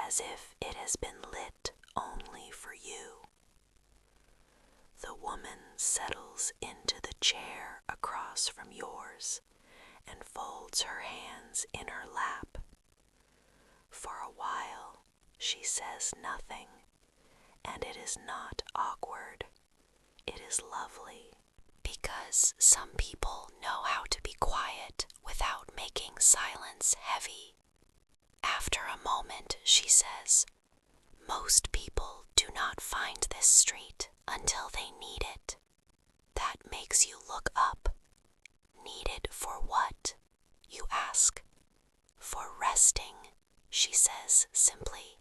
as if it has been lit only for you. The woman settles into the chair across from yours and folds her hands in her lap. For a while, she says nothing, and it is not awkward. It is lovely, because some people know how to be quiet without making silence heavy. After a moment, she says, "Most people do not find this street until they need it. That makes you look up. Need it for what? You ask. For resting," she says simply.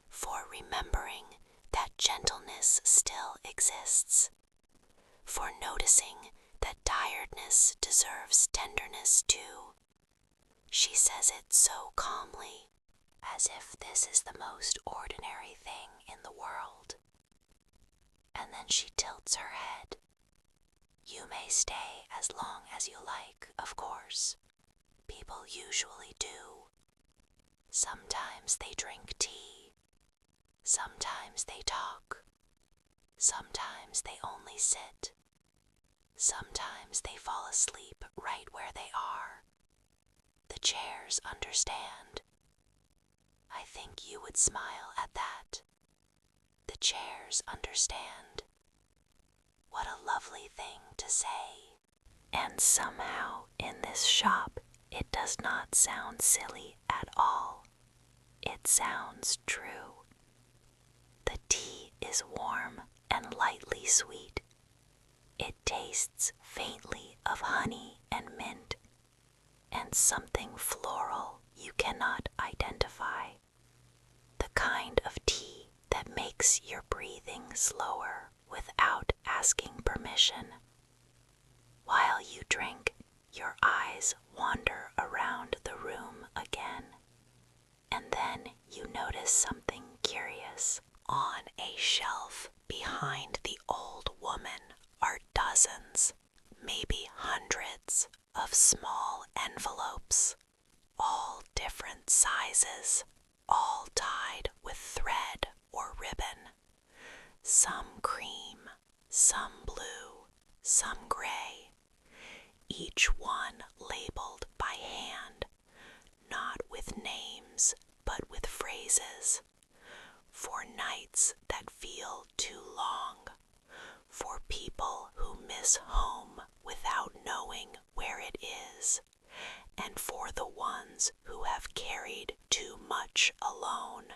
For remembering that gentleness still exists. For noticing that tiredness deserves tenderness too. She says it so calmly, as if this is the most ordinary thing in the world. And then she tilts her head. "You may stay as long as you like, of course. People usually do. Sometimes they drink tea. Sometimes they talk. Sometimes they only sit. Sometimes they fall asleep right where they are. The chairs understand. I think you would smile at that. The chairs understand. What a lovely thing to say." And somehow in this shop it does not sound silly at all. It sounds true. The tea is warm and lightly sweet. It tastes faintly of honey and mint, and something floral you cannot identify. The kind of tea that makes your breathing slower without asking permission. While you drink, your eyes wander around the room again, and then you notice something curious. On a shelf behind the old woman are dozens, maybe hundreds, of small envelopes, all different sizes, all tied with thread or ribbon. Some cream, some blue, some gray. Each one labeled by hand, not with names, but with phrases. For nights that feel too long. For people who miss home without knowing where it is. And for the ones who have carried too much alone.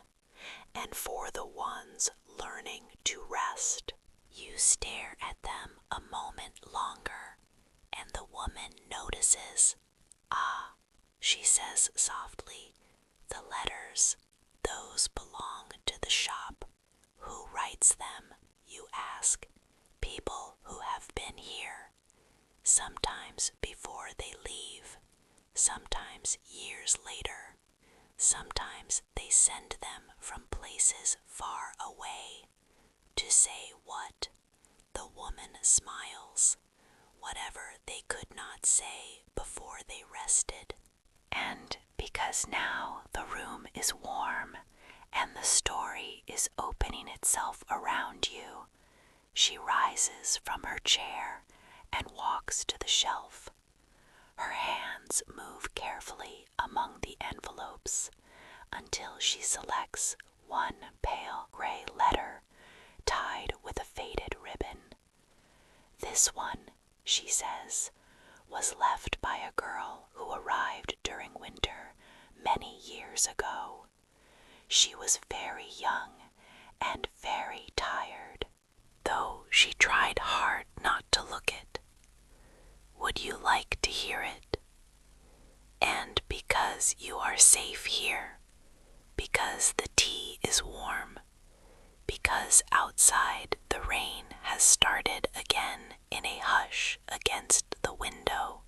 And for the ones learning to rest. You stare at them a moment longer, and the woman notices. "Ah," she says softly, "the letters, those belong to the shop. Who writes them, you ask? People who have been here. Sometimes before they leave, sometimes years later. Sometimes they send them from places far away. To say what? The woman smiles. Whatever they could not say before they rested. And because now the room is warm and the story is opening itself around you, she rises from her chair and walks to the shelf. Her hands move carefully among the envelopes until she selects one pale gray letter tied with a faded ribbon. "This one," she says, "was left by a girl who arrived during winter many years ago. She was very young and very tired, though she tried hard not to look it. Would you like to hear it? And because you are safe here, because the tea is warm, because outside the rain has started again in a hush against the window,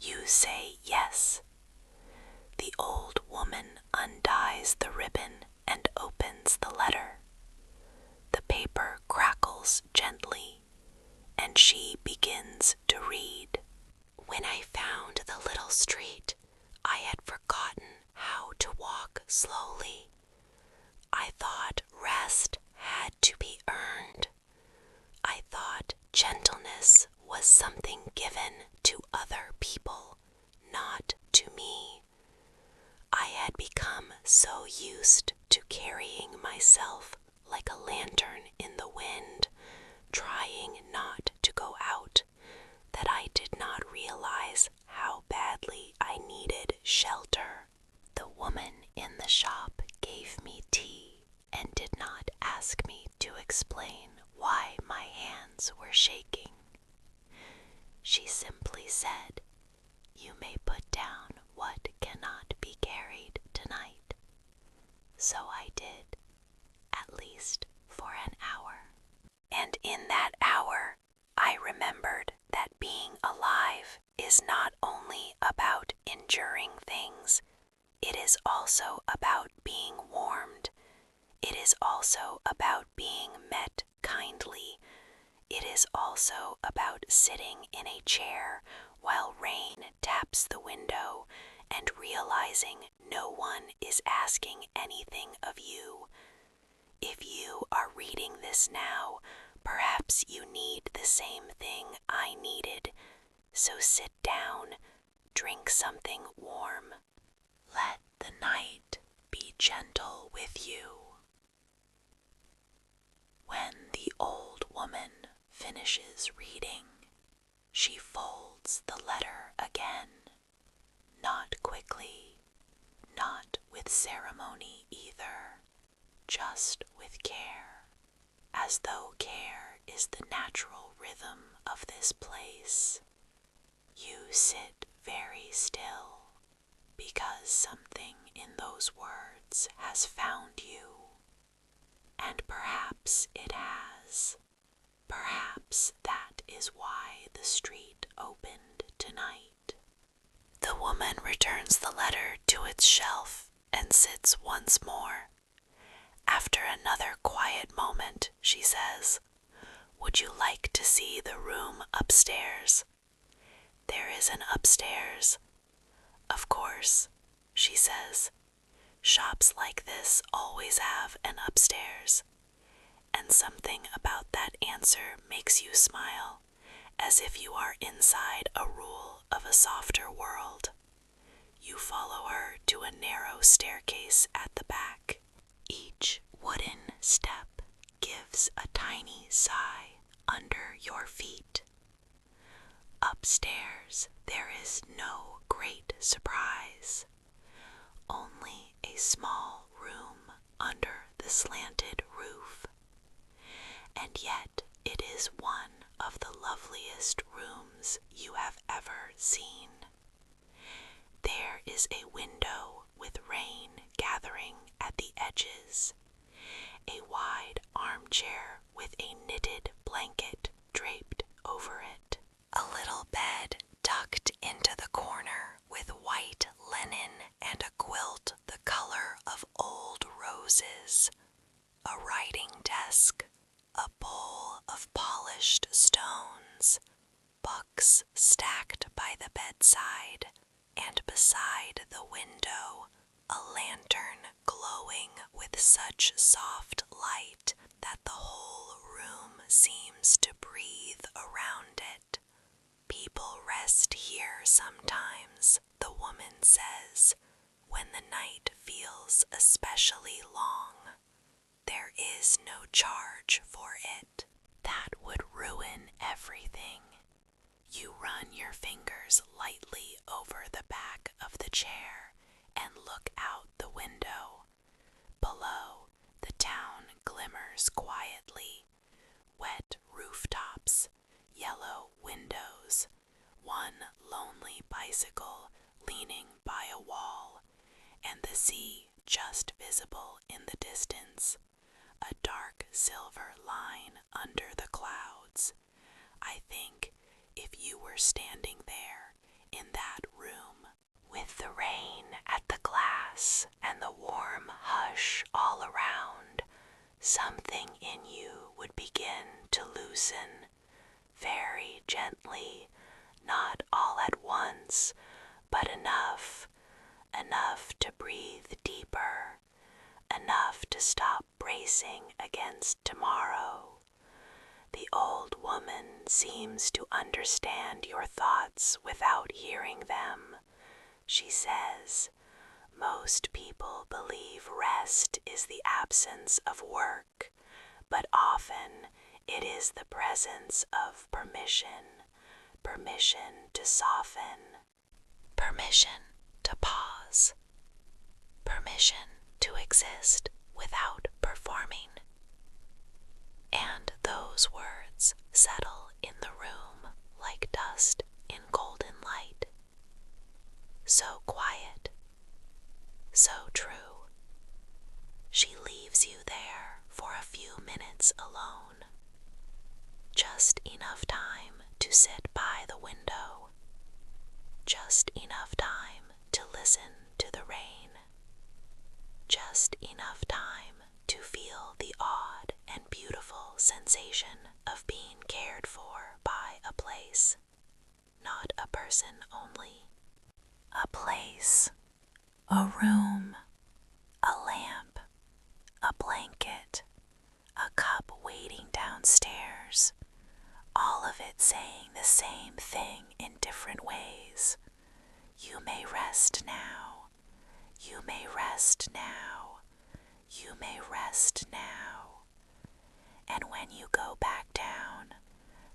you say yes." The old woman undies the ribbon and opens the letter. The paper crackles gently, and she begins to read. "When I found the little street, I had forgotten how to walk slowly. had become so used to carrying myself like a lantern in the wind, trying not to go out, that I did not realize how badly I needed shelter. The woman in the shop gave me tea and did not ask me to explain why my hands were shaking. She simply said, "You may put down what cannot be carried tonight." So I did, at least for an hour. And in that hour, I remembered that being alive is not only about enduring things, it is also about being warmed. It is also about being met kindly. It is also about sitting in a chair while rain taps the window and realizing no one is asking anything of you. If you are reading this now, perhaps you need the same thing I needed. So sit down, drink something warm. Let the night be gentle with you. When the old woman finishes reading, she folds the letter again, not quickly, not with ceremony either, just with care, as though care is the natural rhythm of this place. You sit very still, because something in those words has found you. And perhaps it has. Perhaps that is why the street opened tonight. The woman returns the letter to its shelf and sits once more. After another quiet moment, she says, "Would you like to see the room upstairs?" "There is an upstairs." "Of course," she says. "Shops like this always have an upstairs." And something about that answer makes you smile, as if you are inside a rule of a softer world. You follow her to a narrow staircase at the back. Each wooden step gives a tiny sigh under your feet. Upstairs, there is no great surprise. Only a small room under the slanted roof. And yet it is one of the loveliest rooms you have ever seen. There is a window with rain gathering at the edges, a wide armchair with a knitted blanket draped over it, a little bed tucked into the corner with white linen and a quilt the color of old roses, a writing desk, a bowl of polished stones, books stacked by the bedside, and beside the window, a lantern glowing with such soft light that the whole room seems to breathe around it. "People rest here sometimes," the woman says, "when the night feels especially long. There is no charge for it. That would ruin everything." You run your fingers lightly over the back of the chair and look out the window. Below, the town glimmers quietly. Wet rooftops, yellow windows, one lonely bicycle leaning by a wall, and the sea just visible in the distance, a dark silver line under the clouds. I think if you were standing there in that room, with the rain at the glass and the warm hush all around, something in you would begin to loosen, very gently, not all at once, but enough to breathe deeper, enough to stop bracing against tomorrow. The old woman seems to understand your thoughts without hearing them. She says, Most people believe rest is the absence of work, but often it is the presence of permission, permission to soften, permission to pause, permission to exist without performing. And those words settle in the room like dust in golden light. So quiet, so true. She leaves you there for a few minutes alone. Just enough time to sit by the window. Just enough time to listen to the rain. Just enough time to feel the odd and beautiful sensation of being cared for by a place, not a person only. A place, a room, a lamp, a blanket, a cup waiting downstairs, all of it saying the same thing in different ways. You may rest now. You may rest now. You may rest now. And when you go back down,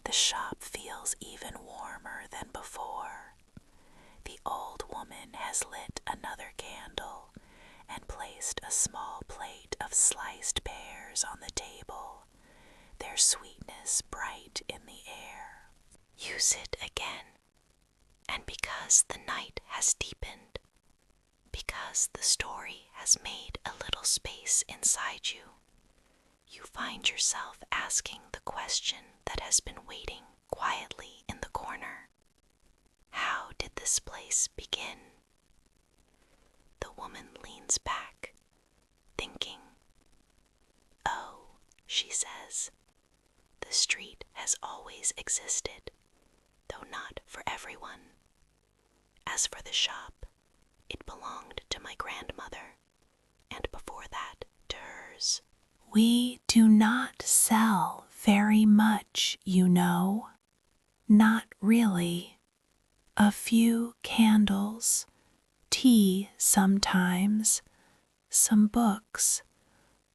the shop feels even warmer than before. The old woman has lit another candle and placed a small plate of sliced pears on the table, their sweetness bright in the air. You sit again, and because the night has deepened, because the story has made a little space inside you, you find yourself asking the question that has been waiting quietly in the corner. How did this place begin? The woman leans back, thinking. Oh, she says, the street has always existed, though not for everyone. As for the shop, it belonged to my grandmother, and before that to hers. We do not sell very much, you know. Not really. A few candles, tea sometimes, some books,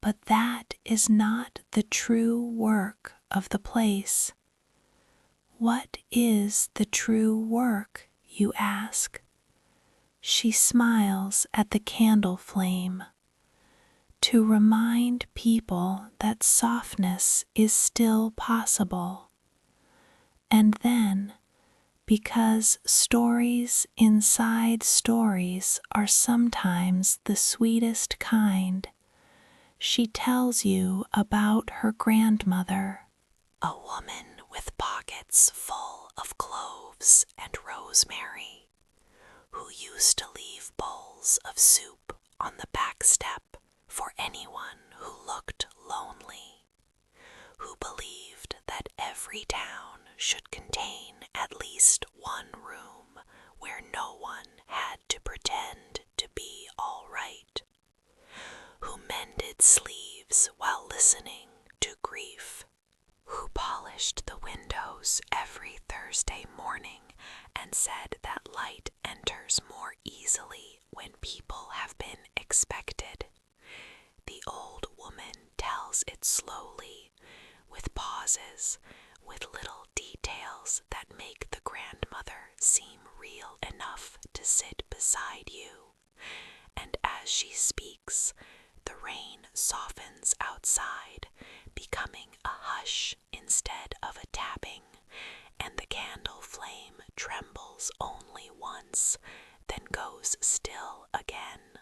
but that is not the true work of the place. What is the true work, you ask? She smiles at the candle flame. To remind people that softness is still possible. And then, because stories inside stories are sometimes the sweetest kind, she tells you about her grandmother, a woman with pockets full of cloves and rosemary, who used to leave bowls of soup on the back step for anyone who looked lonely, who believed that every town should contain at least one room where no one had to pretend to be all right, who mended sleeves while listening to grief, who polished the windows every Thursday morning and said that light enters more easily when people have been expected. The old woman tells it slowly, with pauses, with little details that make the grandmother seem real enough to sit beside you. And as she speaks, the rain softens outside, becoming a hush instead of a tapping, and the candle flame trembles only once, then goes still again.